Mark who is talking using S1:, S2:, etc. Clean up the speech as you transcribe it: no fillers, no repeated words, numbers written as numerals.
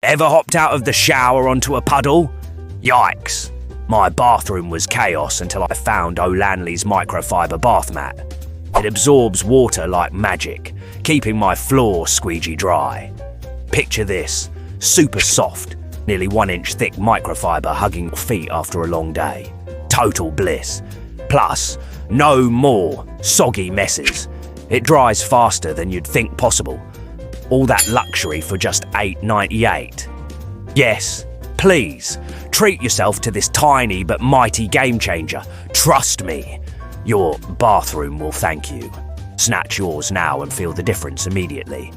S1: Ever hopped out of the shower onto a puddle? Yikes. My bathroom was chaos until I found O'Lanley's microfiber bath mat. It absorbs water like magic, keeping my floor squeegee dry. Picture this, super soft, nearly 1 inch thick microfiber hugging your feet after a long day. Total bliss. Plus, no more soggy messes. It dries faster than you'd think possible. All that luxury for just $8.98. Yes, please, treat yourself to this tiny but mighty game changer. Trust me, your bathroom will thank you. Snatch yours now and feel the difference immediately.